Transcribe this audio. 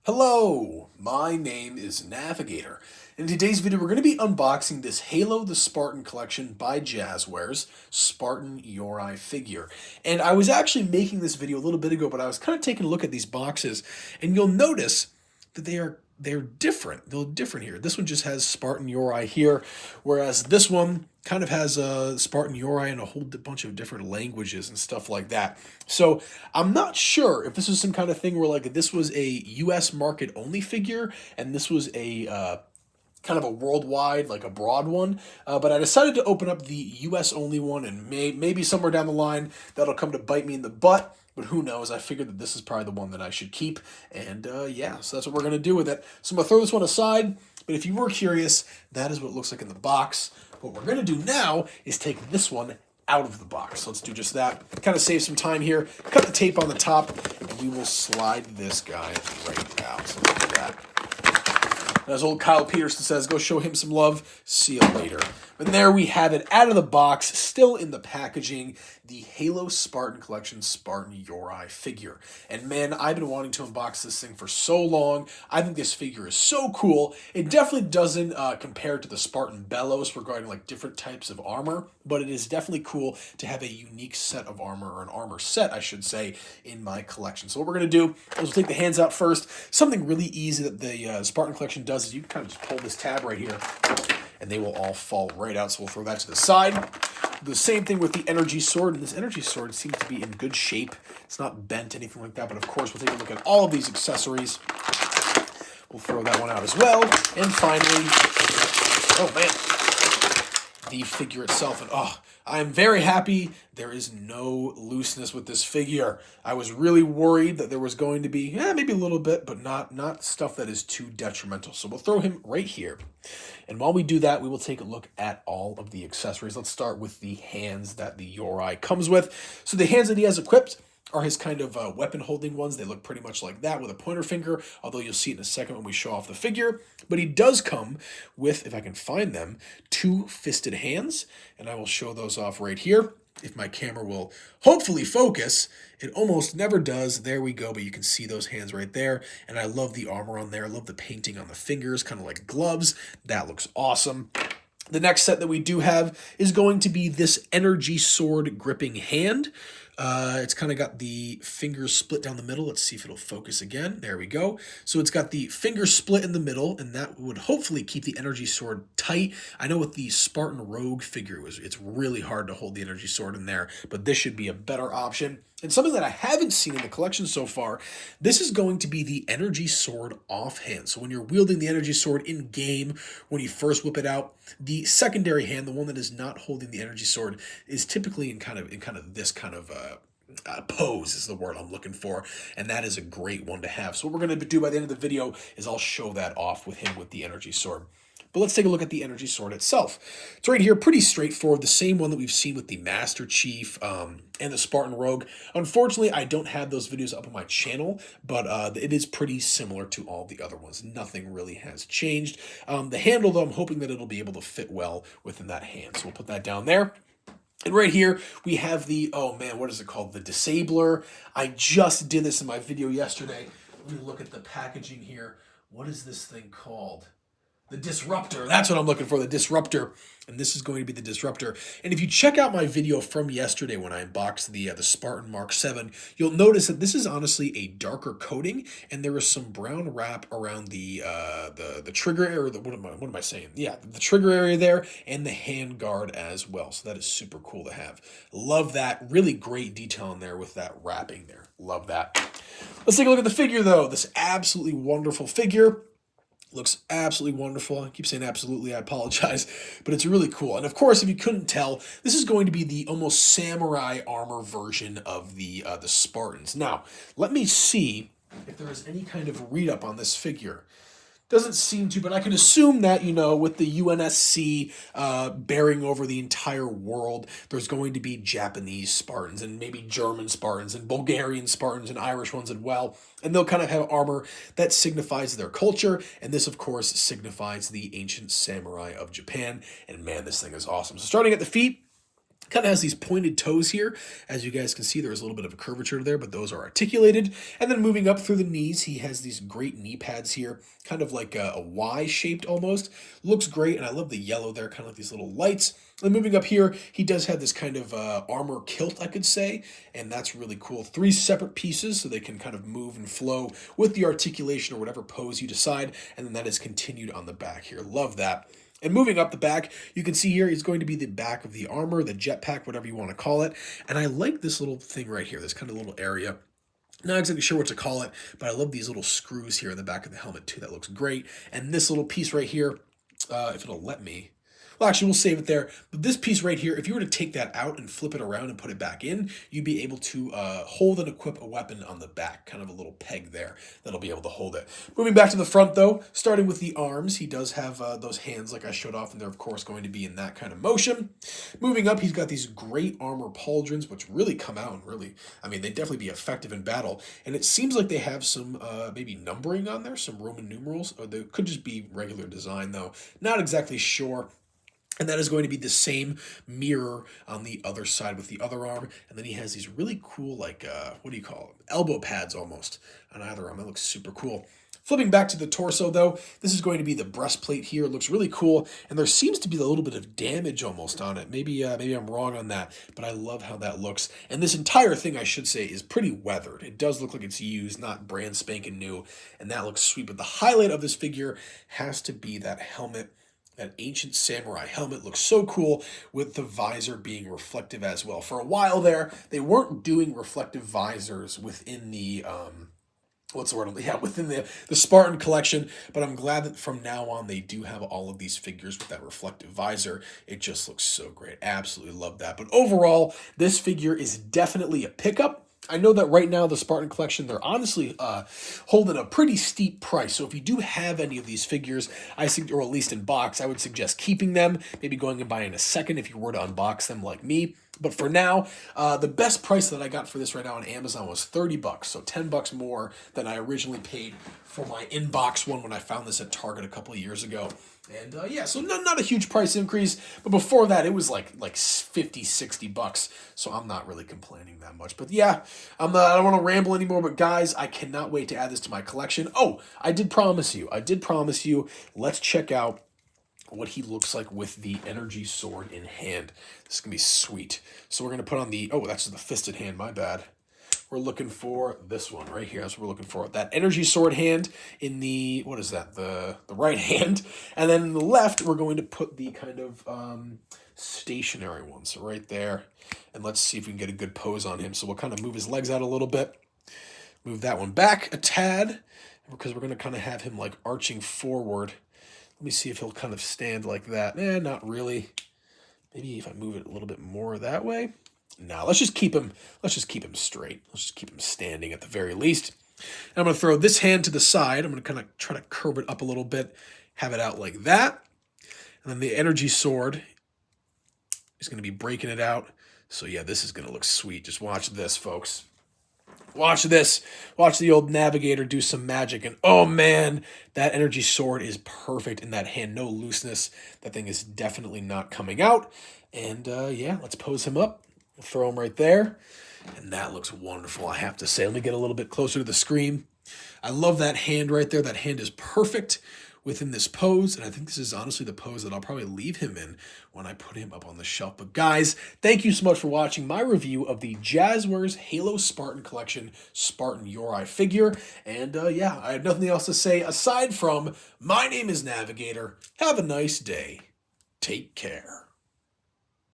Hello, my name is Navigator. In today's video, we're going to be unboxing this Halo the Spartan collection by Jazzwares Spartan Yoroi figure. And I was actually making this video a little bit ago, but I was kind of taking a look at these boxes, and you'll notice that they're different. They're different here. This one just has Spartan Yoroi here, whereas this one kind of has a Spartan Yoroi in a whole bunch of different languages and stuff like that. So I'm not sure if this is some kind of thing where like this was a U.S. market only figure and this was a kind of a worldwide, like a broad one. But I decided to open up the U.S. only one, and maybe somewhere down the line that'll come to bite me in the butt. But who knows? I figured that this is probably the one that I should keep. And yeah, so that's what we're going to do with it. So I'm going to throw this one aside. But if you were curious, that is what it looks like in the box. What we're going to do now is take this one out of the box. So let's do just that. Kind of save some time here. Cut the tape on the top, and we will slide this guy right out. So let's do that. As old Kyle Peterson says, go show him some love. See you later. And there we have it, out of the box, still in the packaging, the Halo Spartan Collection Spartan Yoroi figure. And man, I've been wanting to unbox this thing for so long. I think this figure is so cool. It definitely doesn't compare to the Spartan Bellows regarding like different types of armor, but it is definitely cool to have a unique set of armor, or an armor set, I should say, in my collection. So what we're going to do is we'll take the hands out first. Something really easy that the Spartan Collection does is you can kind of just pull this tab right here, and they will all fall right out. So we'll throw that to the side. The same thing with the energy sword, and this energy sword seems to be in good shape. It's not bent, anything like that, but of course we'll take a look at all of these accessories. We'll throw that one out as well. And finally, oh man, the figure itself. And oh, I'm very happy there is no looseness with this figure. I was really worried that there was going to be, maybe a little bit, but not stuff that is too detrimental. So we'll throw him right here. And while we do that, we will take a look at all of the accessories. Let's start with the hands that the Yoroi comes with. So the hands that he has equipped are his kind of weapon holding ones. They look pretty much like that with a pointer finger, although you'll see it in a second when we show off the figure. But he does come with, if I can find them, two fisted hands, and I will show those off right here. If my camera will hopefully focus, it almost never does. There we go, but you can see those hands right there. And I love the armor on there. I love the painting on the fingers, kind of like gloves. That looks awesome. The next set that we do have is going to be this energy sword gripping hand. It's kind of got the fingers split down the middle. Let's see if it'll focus again. There we go. So it's got the finger split in the middle, and that would hopefully keep the energy sword tight. I know with the Spartan Rogue figure, it's really hard to hold the energy sword in there, but this should be a better option. And something that I haven't seen in the collection so far, this is going to be the energy sword offhand. So when you're wielding the energy sword in game, when you first whip it out, the secondary hand, the one that is not holding the energy sword, is typically in kind of this kind of pose is the word I'm looking for, and that is a great one to have. So what we're going to do by the end of the video is I'll show that off with him with the energy sword. But let's take a look at the energy sword itself. It's right here, pretty straightforward, the same one that we've seen with the Master Chief and the Spartan Rogue. Unfortunately, I don't have those videos up on my channel, but it is pretty similar to all the other ones. Nothing really has changed. The handle, though, I'm hoping that it'll be able to fit well within that hand. So we'll put that down there. And right here, we have the, oh man, what is it called? The Disabler. I just did this in my video yesterday. Let me look at the packaging here. What is this thing called? The Disruptor. That's what I'm looking for, the Disruptor. And this is going to be the Disruptor. And if you check out my video from yesterday when I unboxed the Spartan Mark 7, you'll notice that this is honestly a darker coating, and there is some brown wrap around the trigger area. What am I saying? Yeah, the trigger area there, and the hand guard as well. So that is super cool to have. Love that. Really great detail in there with that wrapping there. Love that. Let's take a look at the figure, though. This absolutely wonderful figure. Looks absolutely wonderful. I keep saying absolutely, I apologize, but it's really cool. And of course, if you couldn't tell, this is going to be the almost samurai armor version of the Spartans. Now, let me see if there is any kind of read-up on this figure. Doesn't seem to, but I can assume that, with the UNSC bearing over the entire world, there's going to be Japanese Spartans and maybe German Spartans and Bulgarian Spartans and Irish ones as well. And they'll kind of have armor that signifies their culture. And this, of course, signifies the ancient samurai of Japan. And man, this thing is awesome. So starting at the feet, Kind of has these pointed toes here. As you guys can see, there's a little bit of a curvature there, but those are articulated. And then moving up through the knees, he has these great knee pads here, kind of like a Y shaped almost. Looks great, and I love the yellow there, kind of like these little lights. And moving up here, he does have this kind of armor kilt, I could say, and that's really cool. 3 separate pieces, so they can kind of move and flow with the articulation or whatever pose you decide, and then that is continued on the back here. Love that. And moving up the back, you can see here is going to be the back of the armor, the jetpack, whatever you want to call it. And I like this little thing right here, this kind of little area. Not exactly sure what to call it, but I love these little screws here in the back of the helmet too. That looks great. And this little piece right here, if it'll let me, well, actually, we'll save it there. But this piece right here, if you were to take that out and flip it around and put it back in, you'd be able to hold and equip a weapon on the back, kind of a little peg there that'll be able to hold it. Moving back to the front, though, starting with the arms, he does have those hands like I showed off, and they're, of course, going to be in that kind of motion. Moving up, he's got these great armor pauldrons, which really come out and really, I mean, they definitely be effective in battle. And it seems like they have some maybe numbering on there, some Roman numerals, or they could just be regular design, though. Not exactly sure. And that is going to be the same mirror on the other side with the other arm. And then he has these really cool, like, what do you call them? Elbow pads almost on either arm. That looks super cool. Flipping back to the torso, though, this is going to be the breastplate here. It looks really cool, and there seems to be a little bit of damage almost on it. Maybe I'm wrong on that, but I love how that looks. And this entire thing, I should say, is pretty weathered. It does look like it's used, not brand spanking new, and that looks sweet. But the highlight of this figure has to be that helmet. That ancient samurai helmet looks so cool with the visor being reflective as well. For a while there, they weren't doing reflective visors within the what's the word? Yeah, within the Spartan collection, but I'm glad that from now on they do have all of these figures with that reflective visor. It just looks so great. Absolutely love that. But overall, this figure is definitely a pickup. I know that right now the Spartan collection, they're honestly holding a pretty steep price. So if you do have any of these figures, or at least in box, I would suggest keeping them, maybe going and buying a second if you were to unbox them like me. But for now, the best price that I got for this right now on Amazon was $30, so $10 more than I originally paid for my inbox one when I found this at Target a couple of years ago. And yeah, so not a huge price increase, but before that it was like $50-$60, so I'm not really complaining that much. But yeah, I don't want to ramble anymore, but guys, I cannot wait to add this to my collection. Oh, I did promise you, let's check out what he looks like with the energy sword in hand. This is going to be sweet. So we're going to put on the, oh, that's the fisted hand, my bad. We're looking for this one right here. That's what we're looking for. That energy sword hand in the, what is that? The right hand. And then in the left, we're going to put the kind of stationary one. So right there. And let's see if we can get a good pose on him. So we'll kind of move his legs out a little bit. Move that one back a tad. Because we're going to kind of have him like arching forward. Let me see if he'll kind of stand like that. Not really. Maybe if I move it a little bit more that way. No, let's just keep him straight. Let's just keep him standing at the very least. And I'm going to throw this hand to the side. I'm going to kind of try to curve it up a little bit, have it out like that. And then the energy sword is going to be breaking it out. So yeah, this is going to look sweet. Just watch this, folks. Watch this. Watch the old Navigator do some magic. And oh man, that energy sword is perfect in that hand. No looseness. That thing is definitely not coming out. And yeah, let's pose him up. We'll throw him right there. And that looks wonderful, I have to say. Let me get a little bit closer to the screen. I love that hand right there. That hand is perfect within this pose, and I think this is honestly the pose that I'll probably leave him in when I put him up on the shelf. But guys, thank you so much for watching my review of the Jazzwares Halo Spartan Collection Spartan Yoroi figure. And yeah, I have nothing else to say aside from, my name is Navigator. Have a nice day. Take care.